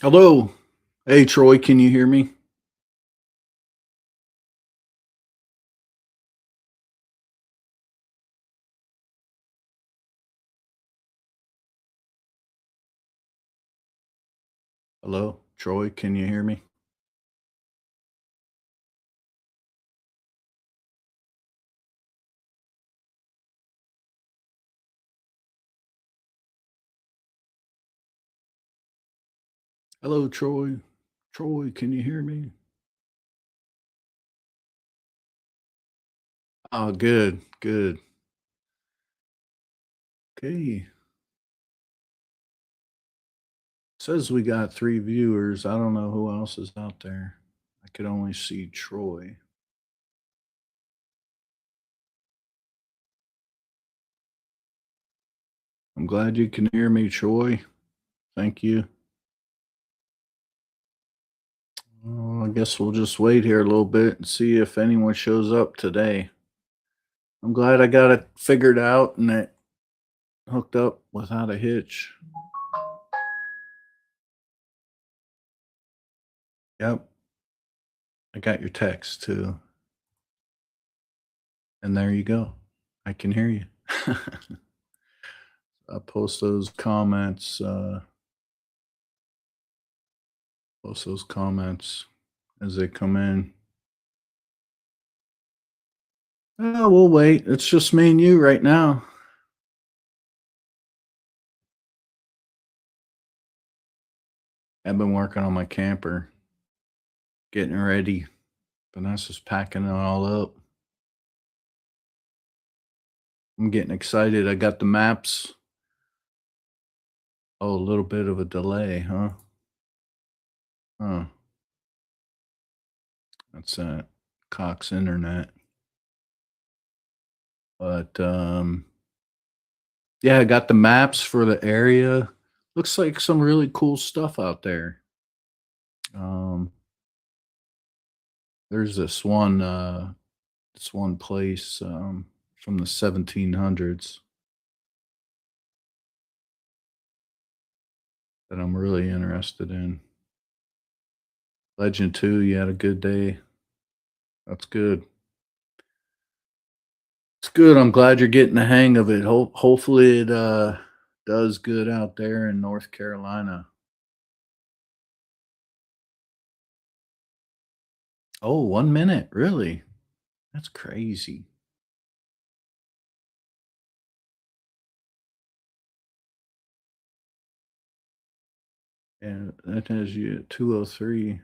Hello. Hey, Troy, can you hear me? Hello, Troy, can you hear me? Hello, Troy. Troy, can you hear me? Oh, good, good. Okay. Says we got three viewers. I don't know who else is out there. I could only see Troy. I'm glad you can hear me, Troy. Thank you. I guess we'll just wait here a little bit and see if anyone shows up today. I'm glad I got it figured out and it hooked up without a hitch. Yep, I got your text too. And there you go. I can hear you. I'll post those comments as they come in. Oh, we'll wait. It's just me and you right now. I've been working on my camper, getting ready. Vanessa's packing it all up. I'm getting excited. I got the maps. Oh, a little bit of a delay, huh? Huh. That's Cox Internet. But yeah, I got the maps for the area. Looks like some really cool stuff out there. Um, there's this one place from the 1700s that I'm really interested in. Legend 2, you had a good day. That's good. It's good. I'm glad you're getting the hang of it. Hopefully it does good out there in North Carolina. Oh, 1 minute, really? That's crazy. And that has you at 203.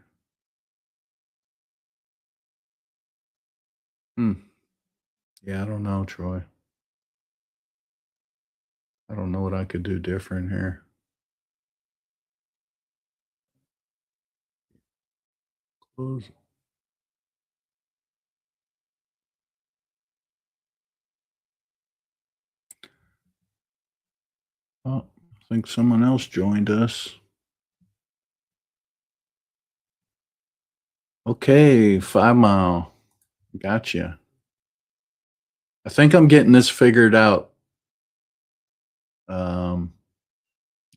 Hmm. Yeah, I don't know, Troy. I don't know what I could do different here. Close. Oh, I think someone else joined us. Okay, 5 Mile. Gotcha. I think I'm getting this figured out. Um,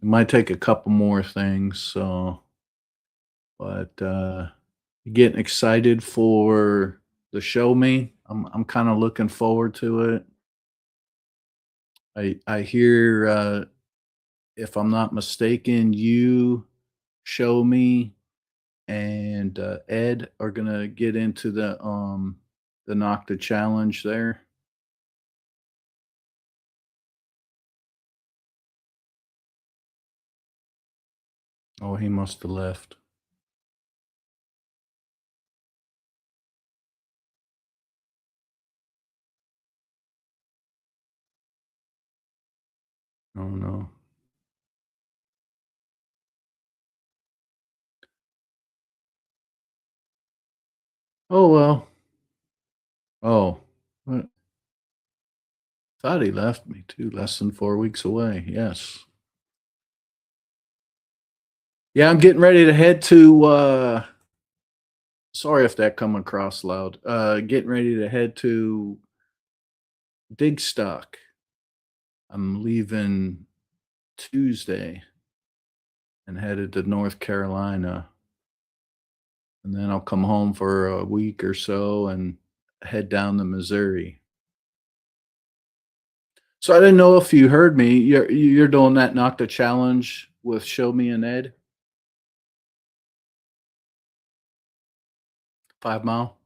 it might take a couple more things, so but getting excited for the show me. I'm kind of looking forward to it. I hear if I'm not mistaken, you show me and Ed are gonna get into the knock the challenge there. Oh, he must have left. Oh no. Oh well. Oh, I thought he left me too. Less than 4 weeks away. Yes. Yeah, I'm getting ready to head to. Sorry if that come across loud. Getting ready to head to Digstock. I'm leaving Tuesday, and headed to North Carolina. And then I'll come home for a week or so and head down to Missouri. So I didn't know if you heard me. You're doing that Nocta challenge with Show Me and Ed, 5 mile.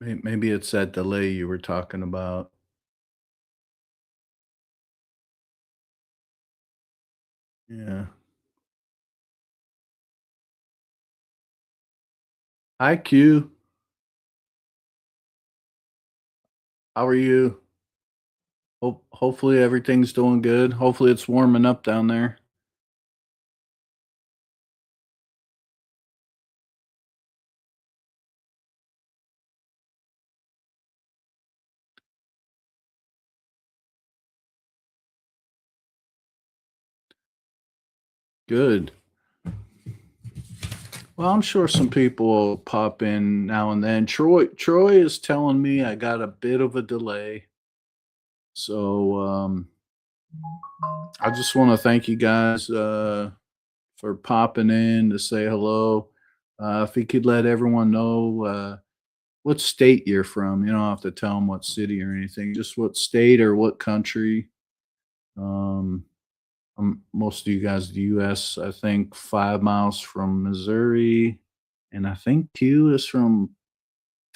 Maybe it's that delay you were talking about. Yeah. Hi, Q. How are you? Hopefully everything's doing good. Hopefully it's warming up down there. Good. Well, I'm sure some people will pop in now and then. Troy is telling me I got a bit of a delay. So I just want to thank you guys for popping in to say hello. If you could let everyone know what state you're from. You don't have to tell them what city or anything, just what state or what country. Um, most of you guys, the US, I think 5 miles from Missouri. And I think Q is from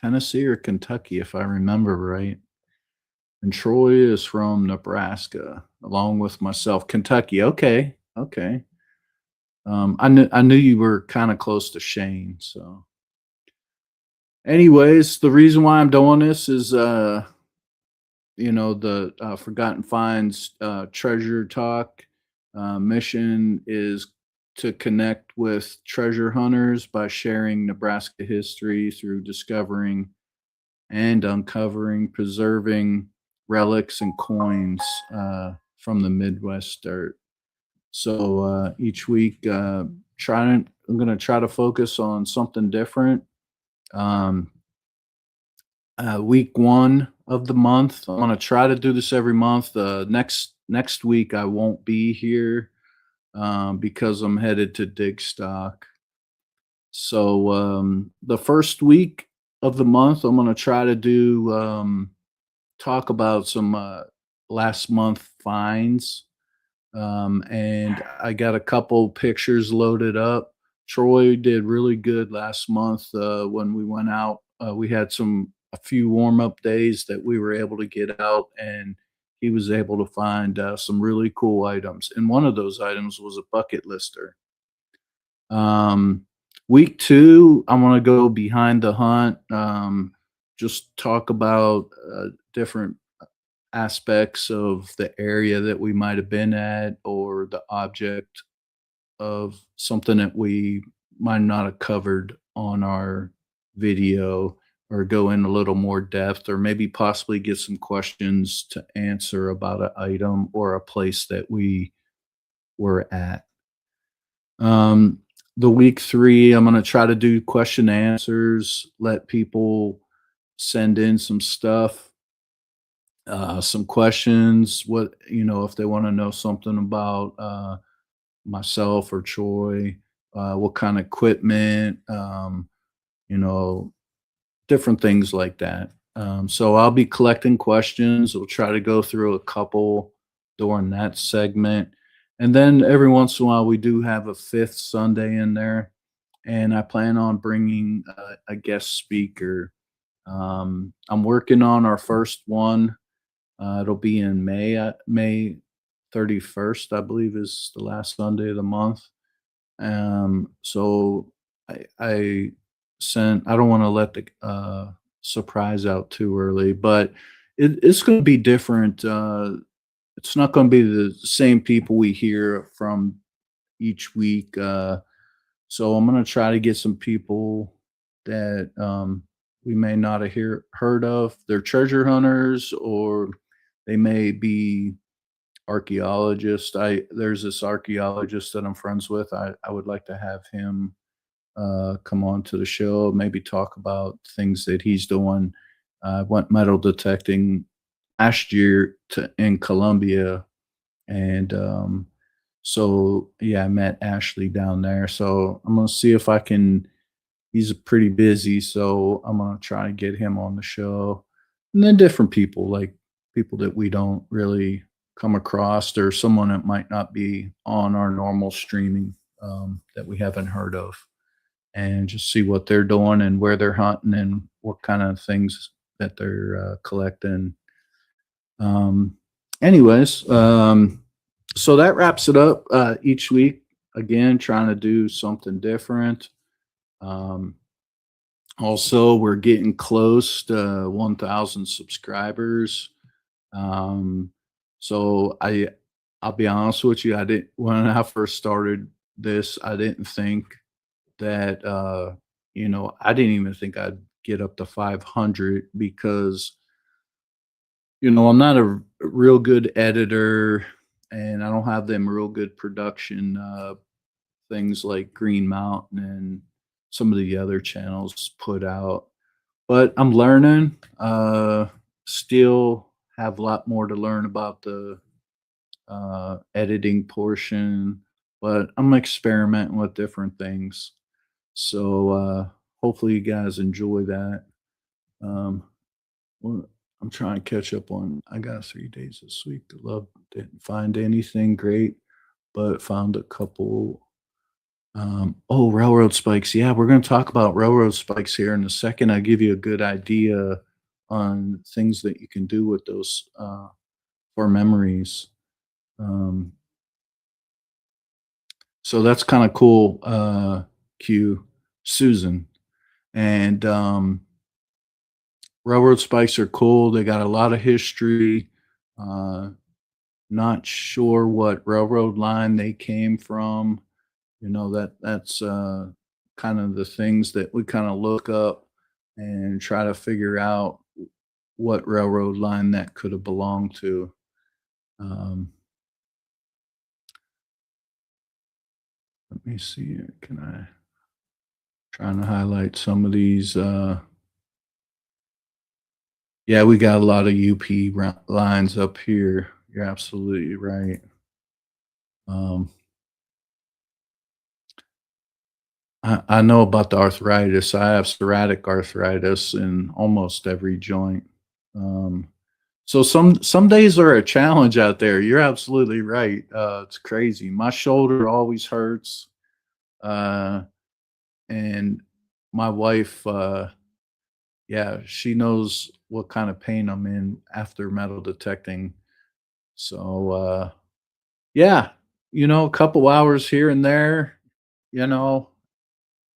Tennessee or Kentucky, if I remember right. And Troy is from Nebraska, along with myself. Kentucky. Okay. Okay. I knew you were kind of close to Shane. So, anyways, the reason why I'm doing this is, the Forgotten Finds Treasure Talk mission is to connect with treasure hunters by sharing Nebraska history through discovering and uncovering, preserving relics and coins from the Midwest dirt. So each week, I'm going to try to focus on something different. Um, Week one of the month, I'm going to try to do this every month. Next week, I won't be here because I'm headed to Digstock. So the first week of the month, I'm going to try to do talk about some last month finds. And I got a couple pictures loaded up. Troy did really good last month when we went out. We had a few warm up days that we were able to get out, and he was able to find some really cool items. And one of those items was a bucket lister. Um, Week two, I want to go behind the hunt. Just talk about different aspects of the area that we might have been at or the object of something that we might not have covered on our video, or go in a little more depth, or maybe possibly get some questions to answer about an item or a place that we were at. Um, the week three, I'm going to try to do question and answers, let people send in some stuff, some questions, if they want to know something about myself or Troy, what kind of equipment, you know, different things like that. So I'll be collecting questions. We'll try to go through a couple during that segment. And then every once in a while, we do have a fifth Sunday in there. And I plan on bringing a guest speaker. I'm working on our first one. It'll be in May. May 31st, I believe, is the last Sunday of the month. So I sent. I don't want to let the surprise out too early, but it's going to be different. It's not going to be the same people we hear from each week. So I'm going to try to get some people that we may not have heard of. They're treasure hunters, or they may be archaeologists. I There's this archaeologist that I'm friends with. I would like to have him come on to the show, maybe talk about things that he's doing. Went metal detecting last year in Colombia, and so yeah, I met Ashley down there. So I'm gonna see if I can. He's pretty busy, so I'm gonna try to get him on the show, and then different people, like people that we don't really come across, or someone that might not be on our normal streaming, that we haven't heard of, and just see what they're doing and where they're hunting and what kind of things that they're collecting. Um, anyways, so that wraps it up. Each week, again, trying to do something different. Um, Also, we're getting close to 1,000 subscribers. Um, so I'll be honest with you, I didn't when I first started this, I didn't think that I didn't even think I'd get up to 500 because I'm not a real good editor, and I don't have them real good production things like Green Mountain and some of the other channels put out. But I'm learning, still have a lot more to learn about the, editing portion, but I'm experimenting with different things. So, hopefully you guys enjoy that. Um, well, I'm trying to catch up on I got 3 days this week to love. Didn't find anything great, but found a couple. Oh, railroad spikes. Yeah, we're going to talk about railroad spikes here in a second. I give you a good idea on things that you can do with those for memories. Um, so that's kind of cool. Q Susan and railroad spikes are cool. They got a lot of history. Uh, Not sure what railroad line they came from. That's kind of the things that we kind of look up and try to figure out what railroad line that could have belonged to. Um, Let me see here. Can I trying to highlight some of these? Yeah, we got a lot of UP lines up here. You're absolutely right. Um, I know about the arthritis. I have psoriatic arthritis in almost every joint. Um, so some days are a challenge out there. You're absolutely right. It's crazy. My shoulder always hurts, uh, and my wife, yeah, she knows what kind of pain I'm in after metal detecting. So, yeah, a couple hours here and there, you know,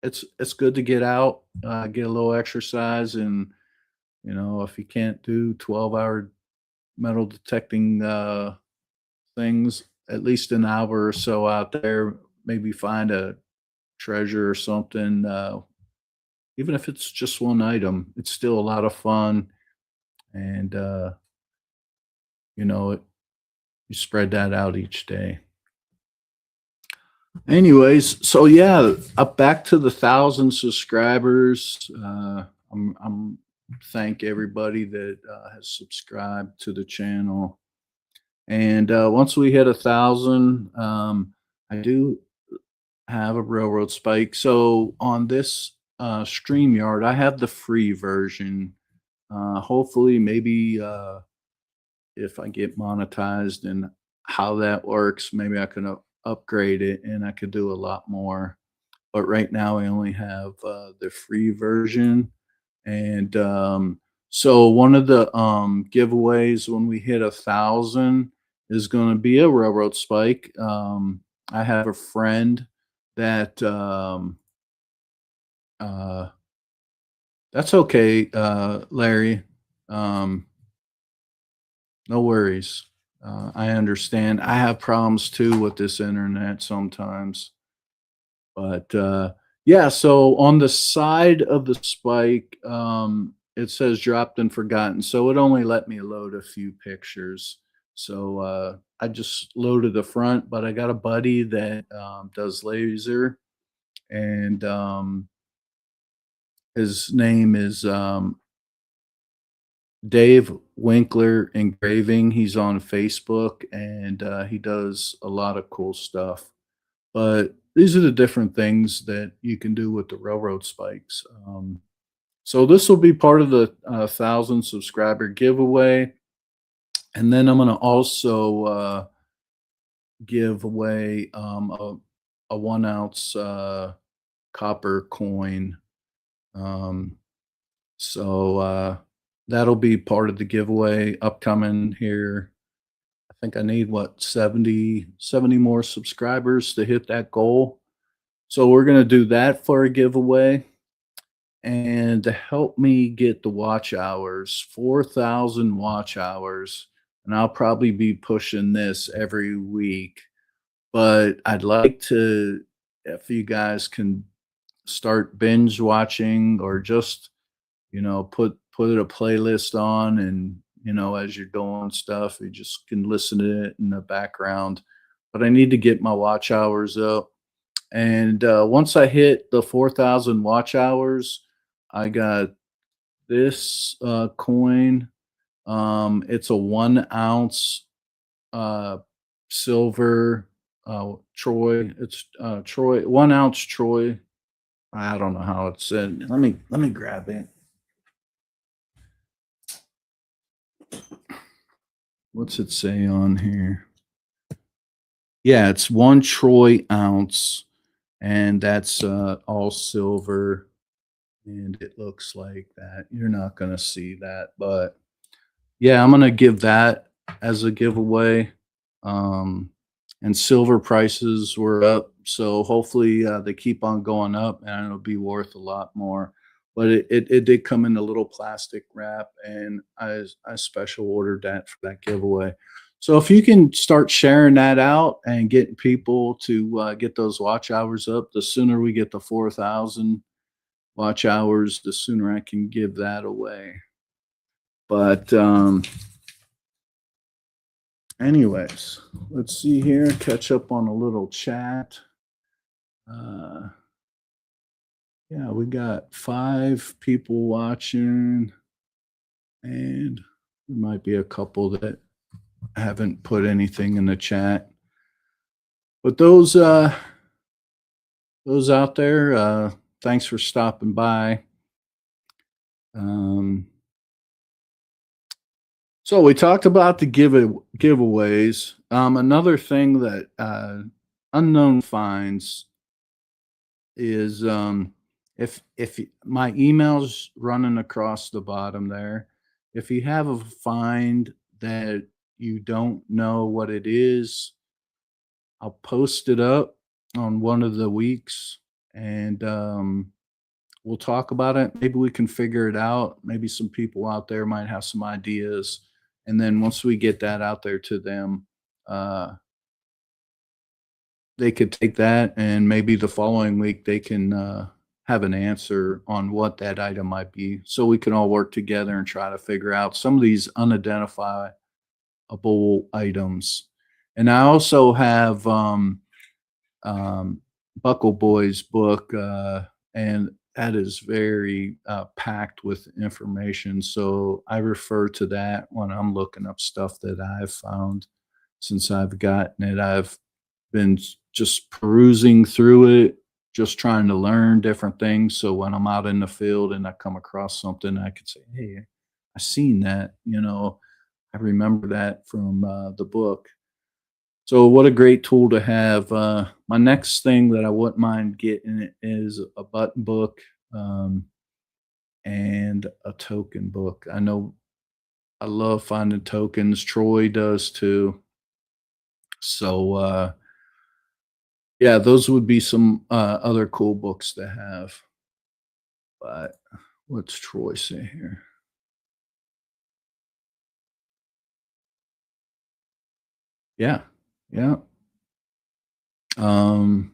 it's good to get out, get a little exercise, and if you can't do 12-hour metal detecting things, at least an hour or so out there, maybe find a treasure or something. Even if it's just one item, it's still a lot of fun. And, you know, it, you spread that out each day. Anyways, so yeah, up back to the 1,000 subscribers. I'm thank everybody that has subscribed to the channel. And once we hit 1,000, I do have a railroad spike. So on this StreamYard, I have the free version. Hopefully, maybe if I get monetized and how that works, maybe I can upgrade it and I could do a lot more. But right now, I only have the free version. And so one of the giveaways when we hit 1,000 is going to be a railroad spike. I have a friend that uh, that's okay, Larry. Um, no worries. I understand. I have problems too with this internet sometimes. But yeah, so on the side of the spike, it says dropped and forgotten. So it only let me load a few pictures. So I just loaded the front, but I got a buddy that does laser, and his name is Dave Winkler Engraving. He's on Facebook, and he does a lot of cool stuff. But these are the different things that you can do with the railroad spikes. So this will be part of the 1,000 subscriber giveaway, and then I'm going to also give away a 1 ounce copper coin. Um, so that'll be part of the giveaway upcoming here. I think I need what, 70 more subscribers to hit that goal. So we're going to do that for a giveaway. And to help me get the watch hours, 4,000 watch hours, and I'll probably be pushing this every week, but I'd like to, if you guys can start binge watching or just, put a playlist on, and, as you're doing stuff, you just can listen to it in the background. But I need to get my watch hours up. And once I hit the 4,000 watch hours, I got this coin. It's a 1 ounce uh, silver Troy. It's Troy, 1 ounce Troy. I don't know how it's said. Let me grab it. What's it say on here? Yeah, it's 1 Troy ounce, and that's all silver. And it looks like that. You're not gonna see that, but yeah, I'm gonna give that as a giveaway. Um, and silver prices were up, so hopefully they keep on going up, and it'll be worth a lot more. But it did come in a little plastic wrap, and I special ordered that for that giveaway. So if you can start sharing that out and getting people to get those watch hours up, the sooner we get to 4,000 watch hours, the sooner I can give that away. But anyways, let's see here. Catch up on a little chat. Uh, yeah, we got 5 people watching, and there might be a couple that haven't put anything in the chat. But those out there, thanks for stopping by. Um, So we talked about the giveaways. Another thing that unknown finds is my emails running across the bottom there. If you have a find that you don't know what it is, I'll post it up on one of the weeks, and we'll talk about it. Maybe we can figure it out. Maybe some people out there might have some ideas. And then once we get that out there to them, uh, they could take that, and maybe the following week they can have an answer on what that item might be. So we can all work together and try to figure out some of these unidentifiable items. And I also have Buckle Boy's book, and that is very packed with information. So I refer to that when I'm looking up stuff that I've found since I've gotten it. I've been just perusing through it, just trying to learn different things. So when I'm out in the field and I come across something, I could say, "Hey, I seen that." I remember that from the book. So what a great tool to have. My next thing that I wouldn't mind getting is a button book, and a token book. I know I love finding tokens. Troy does too. So yeah, those would be some other cool books to have. But what's Troy say here? Yeah, yeah. Um,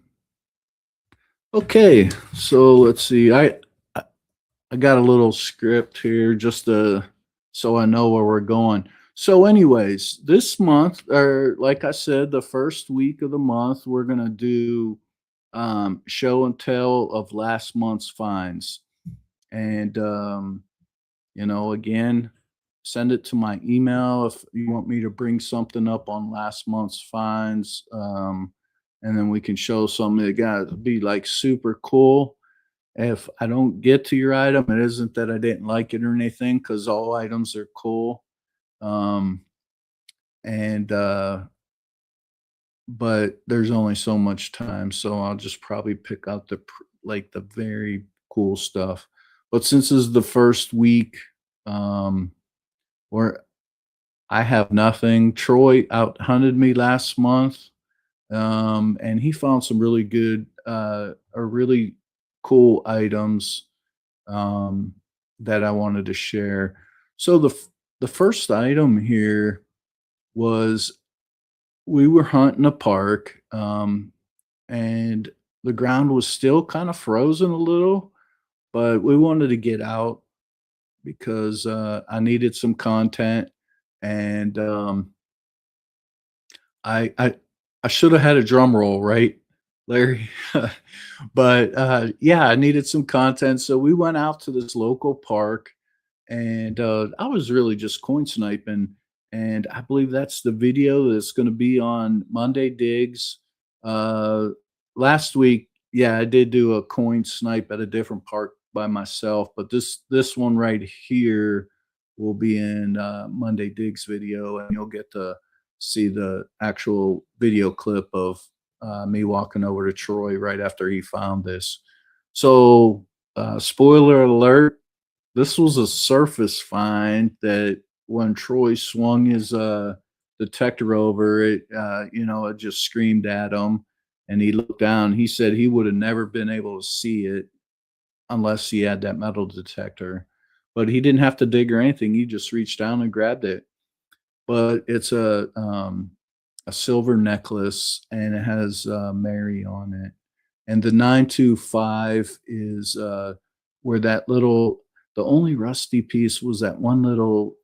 okay, so let's see. I I got a little script here just to so I know where we're going. So, anyways, this month, or like I said, the first week of the month, we're gonna do show and tell of last month's finds. And again, send it to my email if you want me to bring something up on last month's finds, and then we can show something that got to be like super cool. If I don't get to your item, it isn't that I didn't like it or anything, because all items are cool. Um, and But there's only so much time, so I'll just probably pick out like the very cool stuff. But since this is the first week, um, where I have nothing, Troy out hunted me last month, and he found some really good, or really cool items, um, that I wanted to share. So the first item here was, we were hunting a park, and the ground was still kind of frozen a little, but we wanted to get out because I needed some content, and I I I should have had a drum roll, right, Larry? But yeah, I needed some content, so we went out to this local park, and I was really just coin sniping, and I believe that's the video that's going to be on Monday Digs. Uh, Last week, yeah, I did do a coin snipe at a different park by myself, but this one right here will be in Monday Digs video, and you'll get to see the actual video clip of me walking over to Troy right after he found this. So, spoiler alert, this was a surface find that when Troy swung his, detector over it, it just screamed at him, and he looked down. He said he would have never been able to see it unless he had that metal detector, but he didn't have to dig or anything. He just reached down and grabbed it. But it's a silver necklace, and it has, Mary on it. And the 925 is, where that little the only rusty piece was that one little,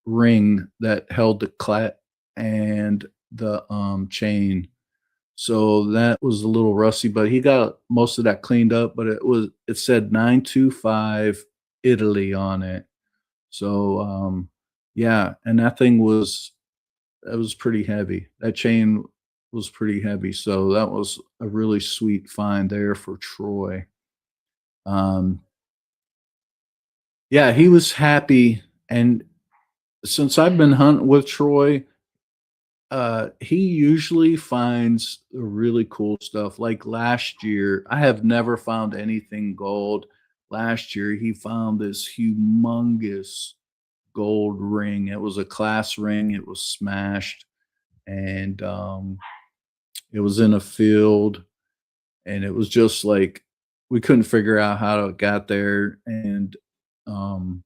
ring that held the clat and the, chain. So that was a little rusty, but he got most of that cleaned up, but it said 925 Italy on it. So, yeah, and that was pretty heavy. That chain was pretty heavy, so that was a really sweet find there for Troy. Um, yeah, he was happy, and since I've been hunting with Troy, he usually finds really cool stuff. Like last year, I have never found anything gold. Last year, he found this humongous gold ring. It was a class ring. It was smashed, and it was in a field, and it was just like we couldn't figure out how it got there. And um,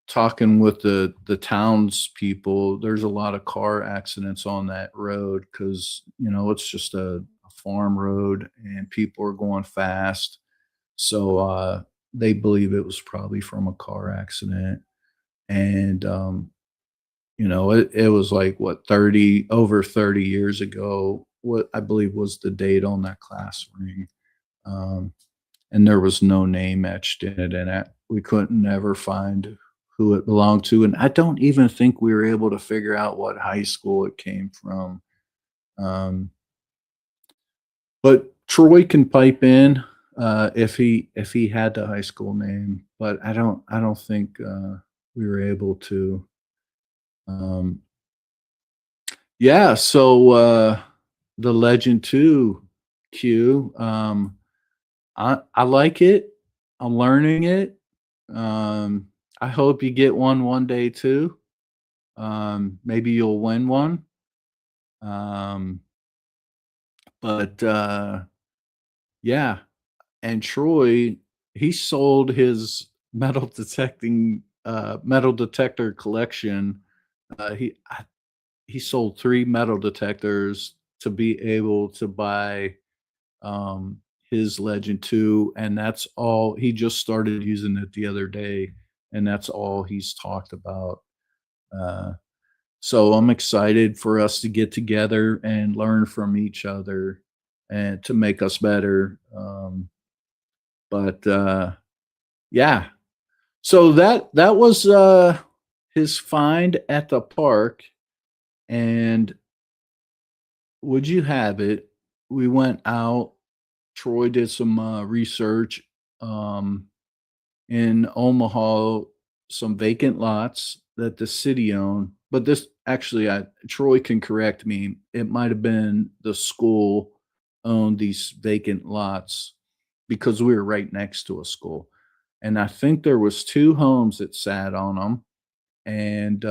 talking with the townspeople, there's a lot of car accidents on that road because it's just a farm road, and people are going fast. So they believe it was probably from a car accident, and it was like what 30 over 30 years ago. What I believe was the date on that class ring. Um, and there was no name etched in it, and we couldn't never find who it belonged to, and I don't even think we were able to figure out what high school it came from. Um, but Troy can pipe in if he had the high school name, but I don't think we were able to. Um, yeah, so the Legend 2 Q. I like it. I'm learning it. Um, I hope you get one day too. Maybe you'll win one. Um, but yeah, and Troy, he sold his metal detector collection. He sold 3 metal detectors to be able to buy um, his Legend 2, and that's all. He just started using it the other day, and that's all he's talked about. Uh, so I'm excited for us to get together and learn from each other and to make us better. But yeah, So that was, his find at the park, and would you have it, we went out, Troy did some, research, um, in Omaha, some vacant lots that the city owned, but this actually, Troy can correct me, it might have been the school owned these vacant lots because we were right next to a school, and I think there was 2 homes that sat on them. And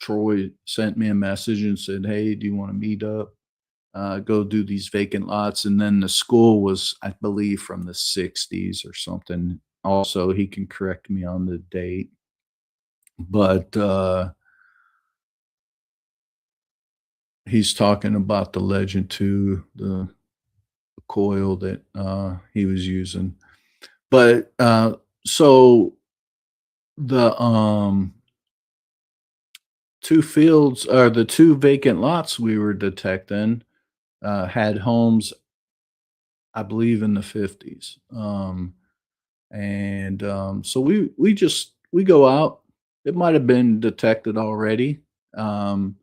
Troy sent me a message and said, "Hey, do you want to meet up? Go do these vacant lots." And then the school was, I believe, from the '60s or something. Also, he can correct me on the date, but he's talking about the Legend 2, the coil that he was using. But so the 2 fields or the 2 vacant lots we were detecting had homes, I believe, in the '50s. And so we go out. It might have been detected already, um,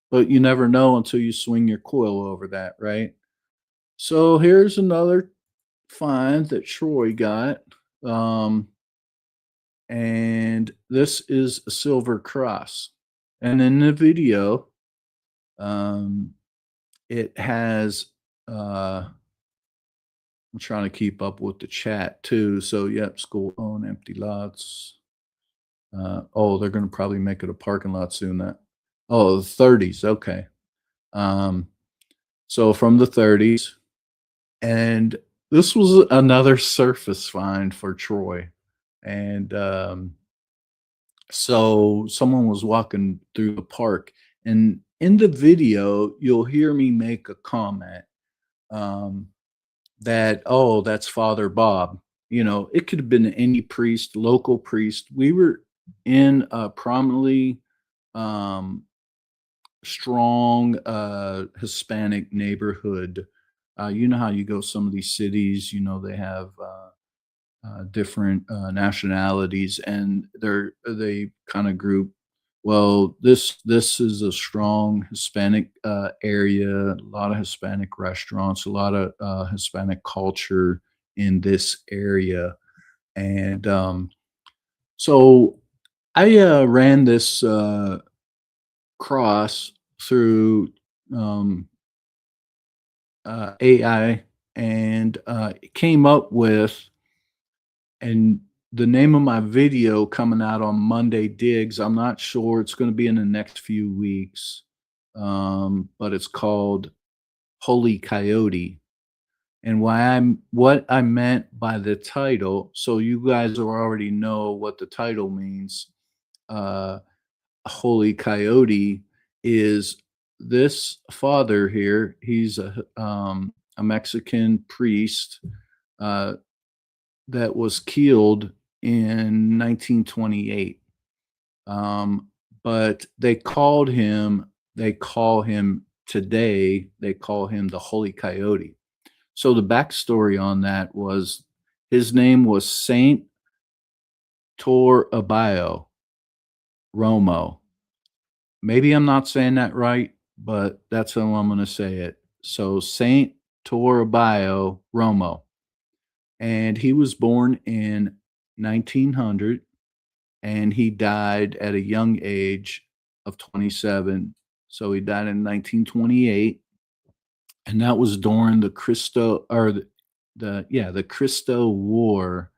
but you never know until you swing your coil over that, right? So here's another find that Troy got, um, and this is a silver cross. And in the video, um, it has I'm trying to keep up with the chat too. So, yep, school owned empty lots. Oh, they're going to probably make it a parking lot soon. The '30s. Okay. Um, so from the '30s, and this was another surface find for Troy. And so someone was walking through the park, and in the video, you'll hear me make a comment. Um, that, "Oh, that's Father Bob." It could have been any priest, local priest. We were in a prominently, um, strong, Hispanic neighborhood. You know how you go some of these cities, they have, different, nationalities, and they kinda group. Well, this is a strong Hispanic, area, a lot of Hispanic restaurants, a lot of, Hispanic culture in this area, and, so I, ran this, cross through, um, AI, and, it came up with. And the name of my video coming out on Monday Digs, I'm not sure, it's gonna be in the next few weeks, but it's called Holy Coyote. And what I meant by the title, so you guys will already know what the title means. uh, Holy Coyote is this father here, he's a Mexican priest, uh that was killed in 1928. Um, but they call him today, they call him the Holy Coyote. So the backstory on that was his name was Saint Toribio Romo. Maybe I'm not saying that right, but that's how I'm going to say it. So Saint Toribio Romo. And he was born in 1900, and he died at a young age of 27. So he died in 1928, and that was during the Cristo or the Cristo War.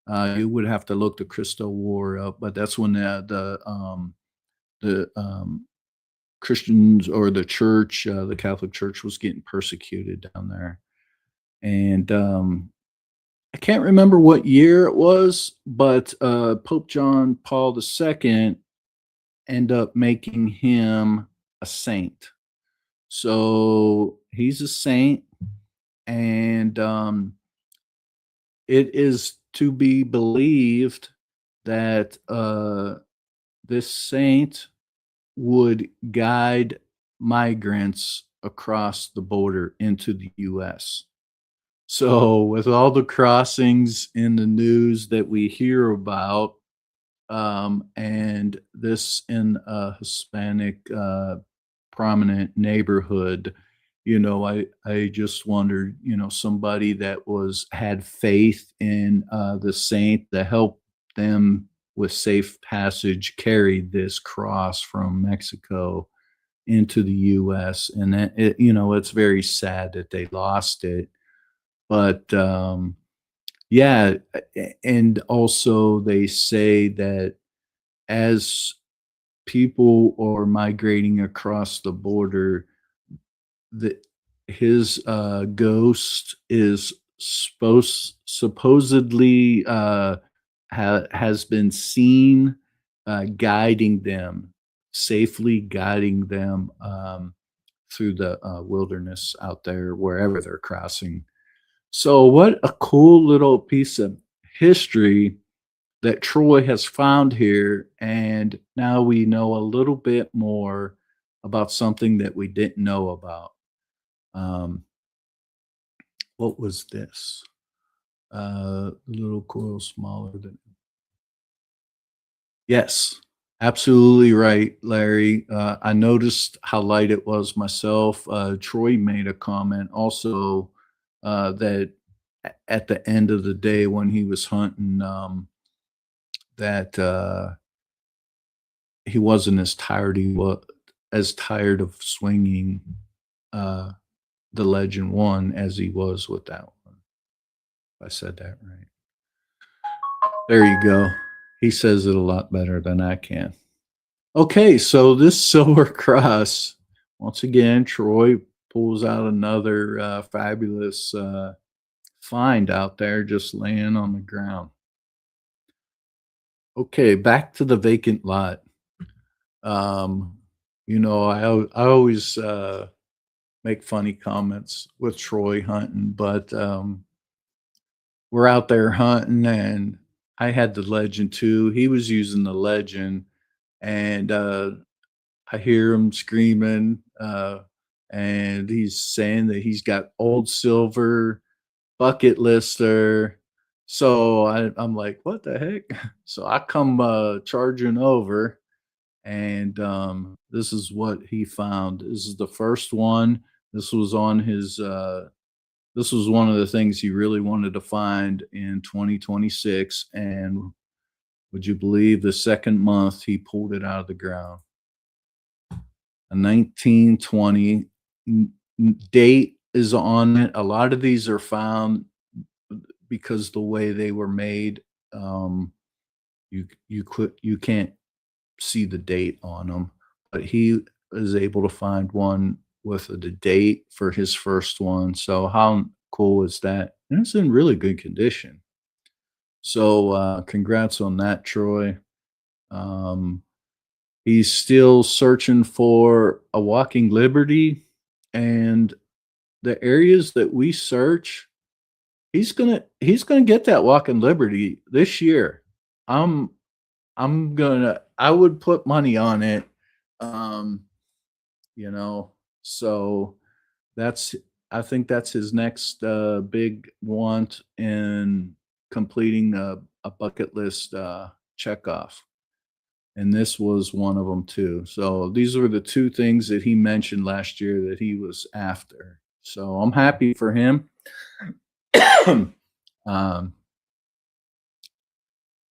You would have to look the Cristo War up, but that's when the Christians or the church, the Catholic Church, was getting persecuted down there, and I can't remember what year it was, but Pope John Paul II end up making him a saint. So he's a saint, and it is to be believed that this saint would guide migrants across the border into the US. So, with all the crossings in the news that we hear about, and this in a Hispanic, prominent neighborhood, I just wondered, somebody that had faith in the saint to help them with safe passage carried this cross from Mexico into the US, and it's very sad that they lost it, but yeah, and also they say that as people are migrating across the border, that his ghost is supposedly has been seen guiding them, safely guiding them through the wilderness out there, wherever they're crossing. So, what a cool little piece of history that Troy has found here. And now we know a little bit more about something that we didn't know about. Um, what was this? Little coil smaller than. Yes, absolutely right, Larry. I noticed how light it was myself. Troy made a comment also that at the end of the day when he was hunting, that he wasn't as tired. He was as tired of swinging uh, the Legend One as he was with that one. If I said that right. There you go. He says it a lot better than I can. Okay, so this silver cross, once again, Troy pulls out another fabulous find out there just laying on the ground. Okay, back to the vacant lot. Um, I always make funny comments with Troy hunting, but we're out there hunting and I had the legend too. He was using the legend and I hear him screaming, and he's saying that he's got old silver bucket lister. So I'm like, what the heck? So I come charging over, and this is what he found. This is the first one. This was on his. This was one of the things he really wanted to find in 2026, and would you believe the second month he pulled it out of the ground? A 1920 date is on it. A lot of these are found because the way they were made, you can't see the date on them, but he is able to find one with the date for his first one. So how cool is that? And it's in really good condition. So congrats on that, Troy. Um, he's still searching for a walking liberty, and the areas that we search, he's gonna get that walking liberty this year. I'm I would put money on it. Um, you know, so that's I think that's his next big want in completing a bucket list check off. And this was one of them too. So these were the 2 things that he mentioned last year that he was after. So I'm happy for him. Um,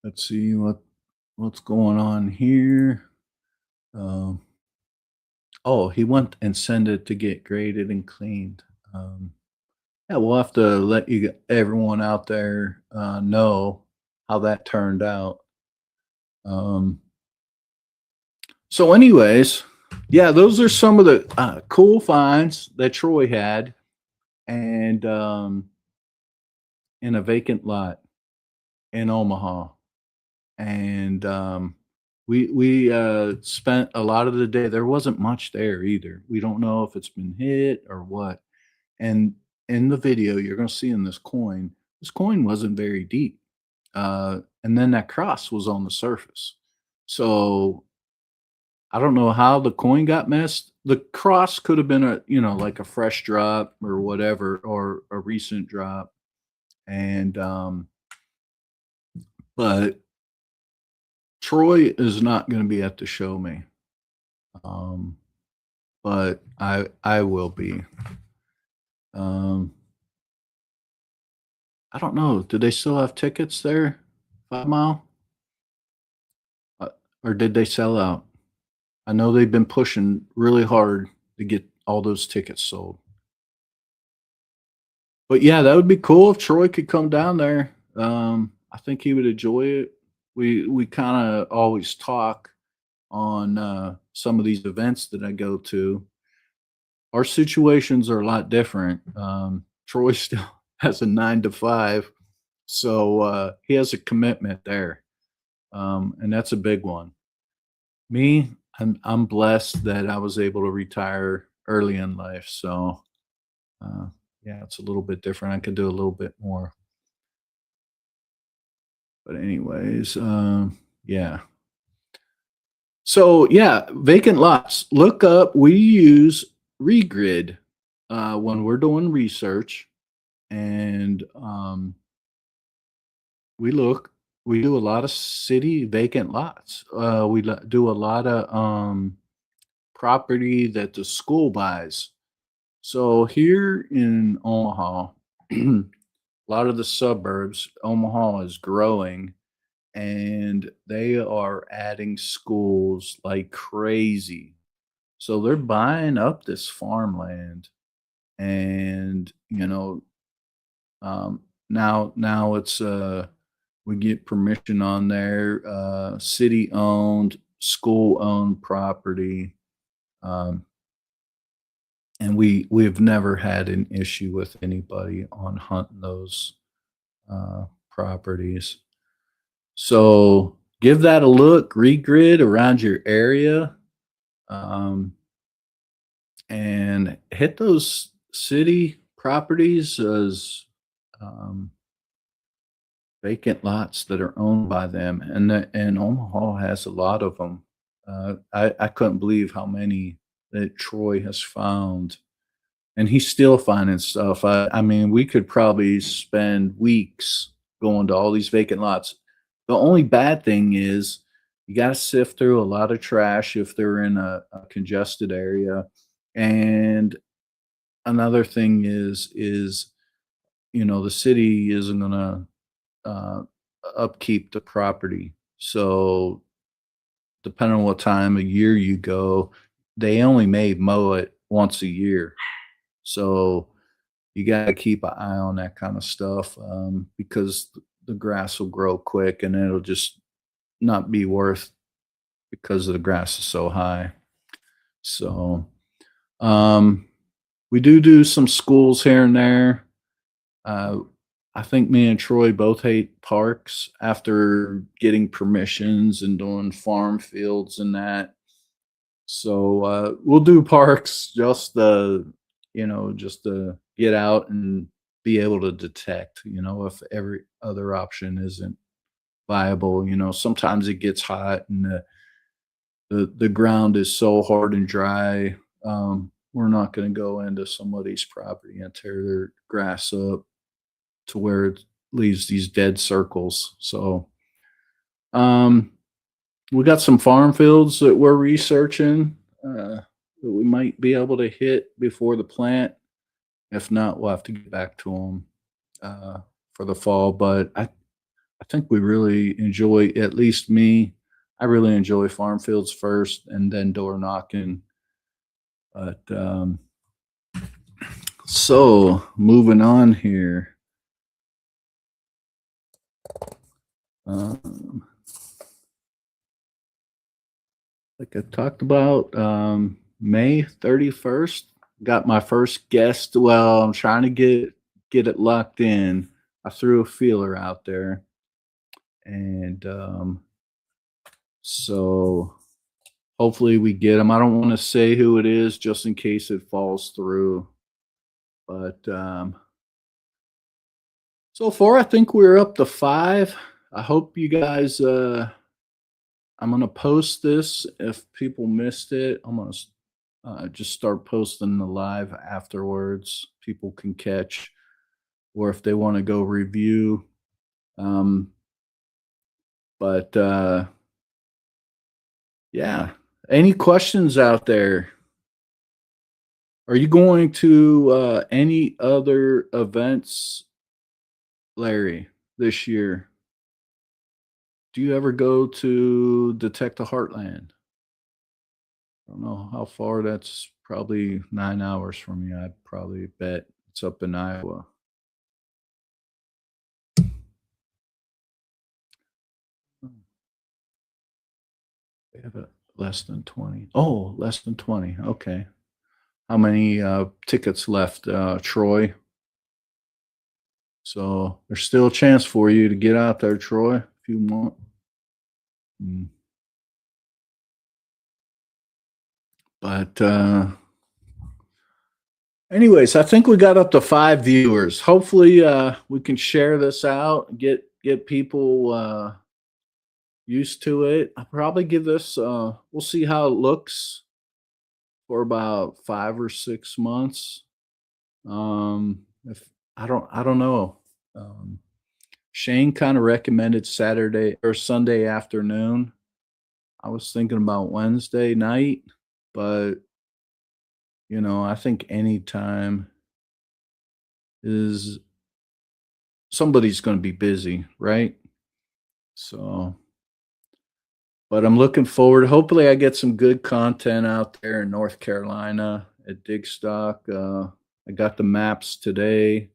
let's see what's going on here. Um, oh, he went and sent it to get graded and cleaned. Yeah, we'll have to let everyone out there know how that turned out. Um, so, anyways, yeah, those are some of the cool finds that Troy had, and in a vacant lot in Omaha. And we spent a lot of the day. There wasn't much there either. We don't know if it's been hit or what. And in the video, you're going to see in this coin wasn't very deep. And then that cross was on the surface. So I don't know how the coin got the cross could have been a, you know, like a fresh drop or whatever, or a recent drop. And but Troy is not going to be at the show me. Um, but I will be. Um, I don't know. Do they still have tickets there? 5 Mile, uh, or did they sell out? I know they've been pushing really hard to get all those tickets sold. But yeah, that would be cool if Troy could come down there. I think he would enjoy it. We kind of always talk on some of these events that I go to. Our situations are a lot different. Troy still has a 9 to 5, so he has a commitment there, and that's a big one. Me, I'm blessed that I was able to retire early in life, so uh, yeah, it's a little bit different. I could do a little bit more, but anyways, yeah. So yeah, vacant lots. Look up. We use Regrid when we're doing research, and we look. We do a lot of city vacant lots. Do a lot of property that the school buys. So here in Omaha, a lot of the suburbs, Omaha is growing, and they are adding schools like crazy. So they're buying up this farmland, and now it's we get permission on there, city owned, school owned property. Um, and we've never had an issue with anybody on hunting those properties. So give that a look, regrid around your area, um, and hit those city properties as um, vacant lots that are owned by them, and Omaha has a lot of them. I couldn't believe how many that Troy has found, and he's still finding stuff. I mean, we could probably spend weeks going to all these vacant lots. The only bad thing is you got to sift through a lot of trash if they're in a congested area, and another thing is the city isn't gonna uh, upkeep the property. So depending on what time of year you go, they only may mow it once a year. So you got to keep an eye on that kind of stuff, because the grass will grow quick and it'll just not be worth because the grass is so high. So um, we do some schools here and there. Uh, I think me and Troy both hate parks after getting permissions and doing farm fields and that. So we'll do parks just to get out and be able to detect, if every other option isn't viable. Sometimes it gets hot and the ground is so hard and dry. We're not going to go into somebody's property and tear their grass up to where it leaves these dead circles. So, um, we got some farm fields that we're researching that we might be able to hit before the plant. If not, we'll have to get back to them for the fall. But I think we really enjoy, at least me, I really enjoy farm fields first and then door knocking. But so moving on here. Um, like I talked about, May 31st, got my first guest. Well, I'm trying to get it locked in. I threw a feeler out there, and so hopefully we get him. I don't want to say who it is just in case it falls through, but so far I think we're up to 5. I hope you guys. I'm gonna post this if people missed it. I'm gonna just start posting the live afterwards. People can catch, or if they want to go review. Um, but yeah, any questions out there? Are you going to any other events, Larry, this year? Do you ever go to Detect the Heartland? I don't know how far that's probably 9 hours from you. I'd probably bet it's up in Iowa. Hmm, they have a less than 20. Oh, less than 20. Okay. How many tickets left, Troy? So there's still a chance for you to get out there, Troy, if you want. Mm. But anyways, I think we got up to 5 viewers. Hopefully, we can share this out, get people, used to it. I'll probably give this, we'll see how it looks for about 5 or 6 months. If I don't know. Um, Shane kinda recommended Saturday or Sunday afternoon. I was thinking about Wednesday night, but, I think any time is somebody's gonna be busy, right? So, but I'm looking forward. Hopefully, I get some good content out there in North Carolina at Digstock. I got the maps today,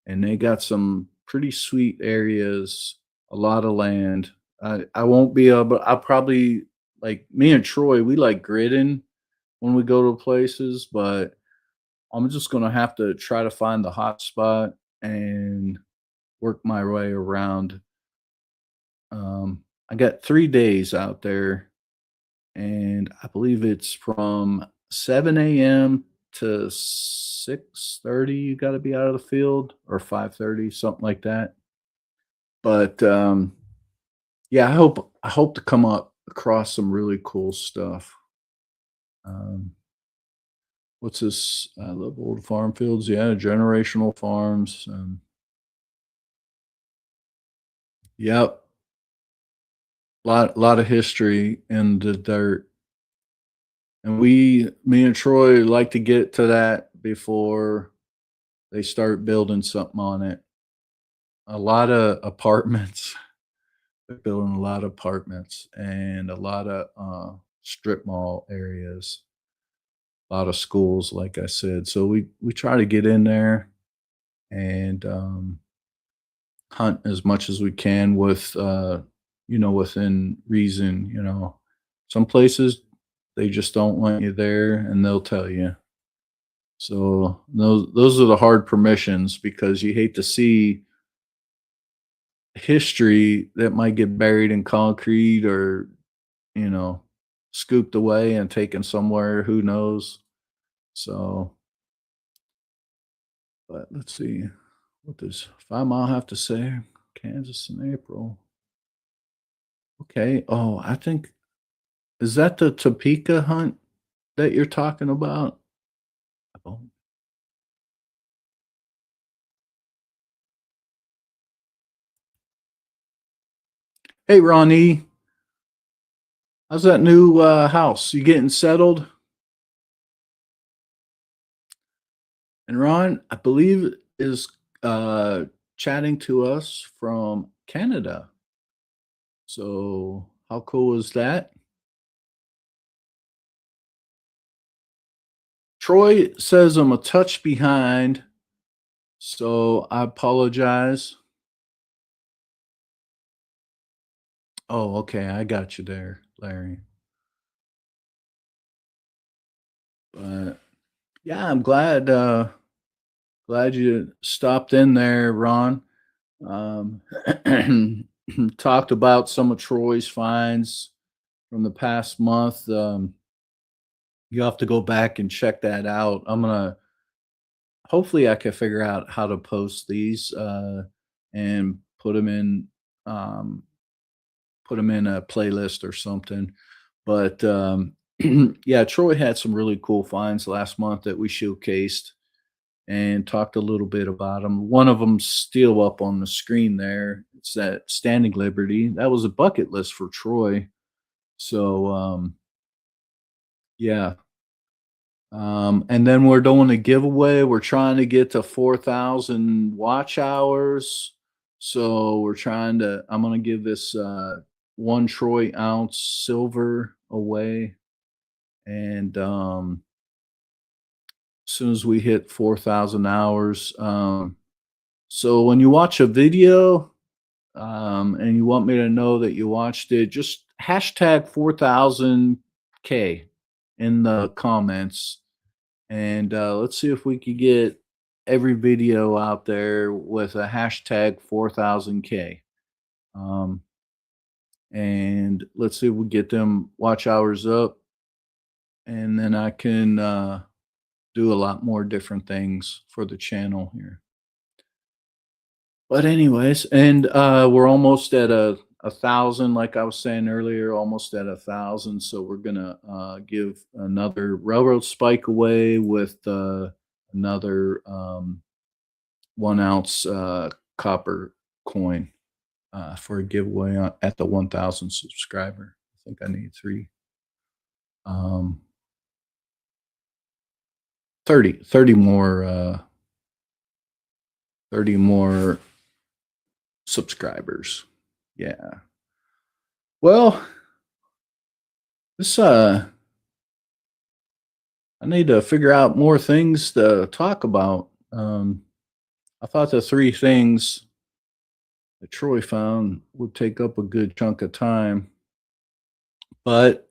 and they got some pretty sweet areas, a lot of land. I won't be able. I'll probably like me and Troy. We like gridding when we go to places, but I'm just gonna have to try to find the hot spot and work my way around. I got 3 days out there, and I believe it's from 7 a.m. to 6:30. You got to be out of the field, or 5:30, something like that. But yeah, I hope to come up across some really cool stuff. Um, what's this? I love old farm fields. Yeah, generational farms. Yep, lot of history in the dirt. And me and Troy like to get to that before they start building something on it. A lot of apartments. They're building a lot of apartments and a lot of strip mall areas, a lot of schools, like I said. So we try to get in there and hunt as much as we can with within reason. Some places they just don't want you there, and they'll tell you. So those are the hard permissions because you hate to see history that might get buried in concrete or, you know, scooped away and taken somewhere, who knows? So, but let's see. What does 5 Mile have to say? Kansas in April. Okay. Oh, I think is that the Topeka hunt that you're talking about? Oh. Hey, Ronnie, how's that new house? You getting settled? And Ron, I believe, is chatting to us from Canada. So, how cool is that? Troy says I'm a touch behind, so I apologize. Oh, okay, I got you there, Larry. But yeah, I'm glad you stopped in there, Ron. Um, talked about some of Troy's finds from the past month. You have to go back and check that out. I'm gonna hopefully I can figure out how to post these and um, put them in a playlist or something. But Yeah, Troy had some really cool finds last month that we showcased and talked a little bit about them. One of them's still up on the screen there. It's that Standing Liberty. That was a bucket list for Troy. So, yeah. And then we're doing a giveaway. We're trying to get to 4,000 watch hours. So we're trying to, I'm going to give this one Troy ounce silver away. And as soon as we hit 4,000 hours, so when you watch a video and you want me to know that you watched it, just hashtag 4,000K in the comments. And let's see if we could get every video out there with a hashtag 4,000K. And let's see if we get them watch hours up. And then I can do a lot more different things for the channel here. But anyways, and we're almost at a thousand, like I was saying earlier, almost at 1,000. So we're gonna give another railroad spike away with another 1 ounce copper coin for a giveaway at the 1,000 subscriber. I think I need 3. 30 more 30 more subscribers. Yeah. Well, this I need to figure out more things to talk about. I thought the 3 things that Troy found would take up a good chunk of time, but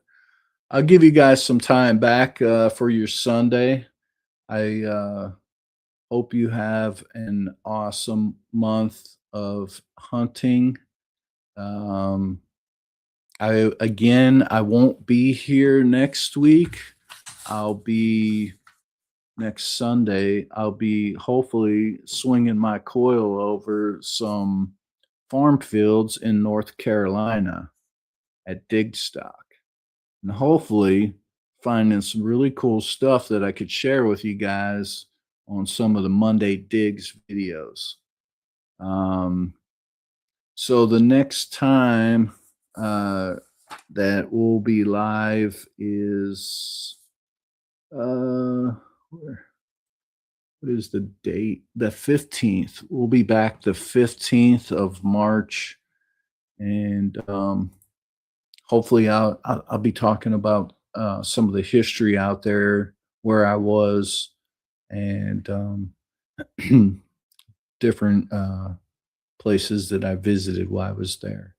I'll give you guys some time back for your Sunday. I hope you have an awesome month of hunting. I won't be here next week. I'll be next Sunday. I'll be hopefully swinging my coil over some farm fields in North Carolina at Digstock, and hopefully finding some really cool stuff that I could share with you guys on some of the Monday Digs videos. So the next time that we'll be live is what is the date? The 15th. We'll be back the 15th of March, and hopefully I'll be talking about some of the history out there where I was, and different places that I visited while I was there.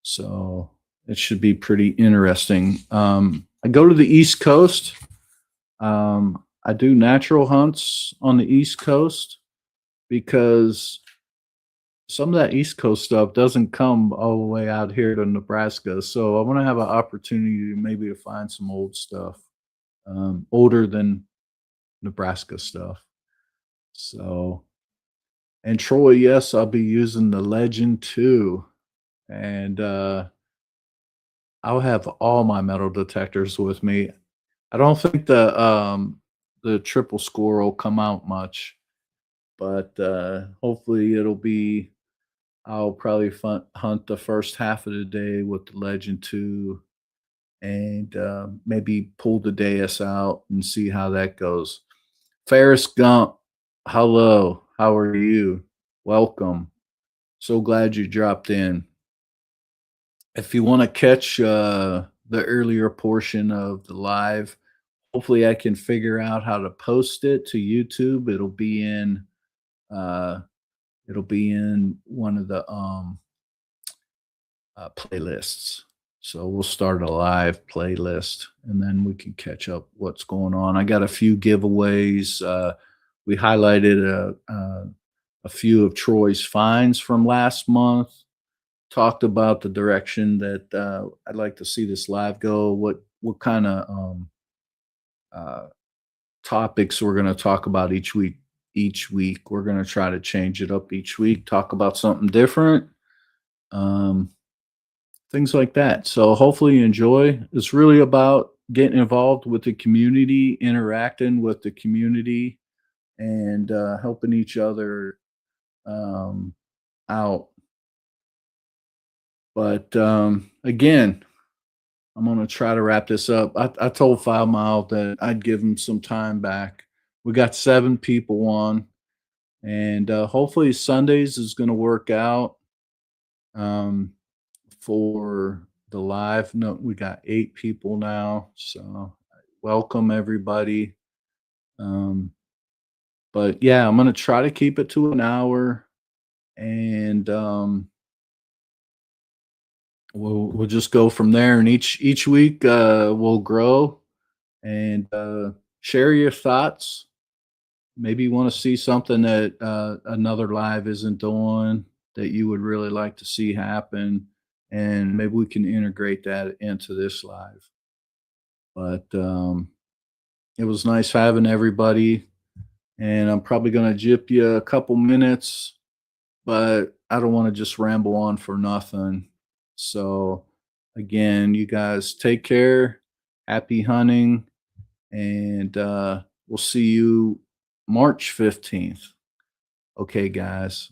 So it should be pretty interesting. I go to the East Coast. I do natural hunts on the East Coast because some of that East Coast stuff doesn't come all the way out here to Nebraska. So I want to have an opportunity maybe to find some old stuff, older than Nebraska stuff. So, and Troy, yes, I'll be using the Legend 2, and I'll have all my metal detectors with me. I don't think the triple score will come out much, but hopefully it'll be. I'll probably hunt the first half of the day with the Legend 2, and maybe pull the Deus out and see how that goes. Ferris Gump, hello, how are you? Welcome. So glad you dropped in. If you want to catch the earlier portion of the live, hopefully I can figure out how to post it to YouTube. It'll be in one of the playlists. So we'll start a live playlist, and then we can catch up what's going on. I got a few giveaways. We highlighted a few of Troy's finds from last month. Talked about the direction that I'd like to see this live go. What kind of topics we're going to talk about each week. Each week we're going to try to change it up each week. Talk about something different. Things like that. So hopefully you enjoy. It's really about getting involved with the community, interacting with the community, and helping each other um, out. But again, I'm gonna try to wrap this up. I told 5 Mile that I'd give him some time back. We got 7 people on, and hopefully Sundays is gonna work out um, for the live. No, we got 8 people now, so welcome everybody. Um, but yeah, I'm gonna try to keep it to an hour, and we'll just go from there. And each week we'll grow and share your thoughts. Maybe you want to see something that another live isn't doing that you would really like to see happen, and maybe we can integrate that into this live. But it was nice having everybody, and I'm probably going to jip you a couple minutes, but I don't want to just ramble on for nothing. So, again, you guys take care. Happy hunting, and we'll see you March 15th. Okay, guys.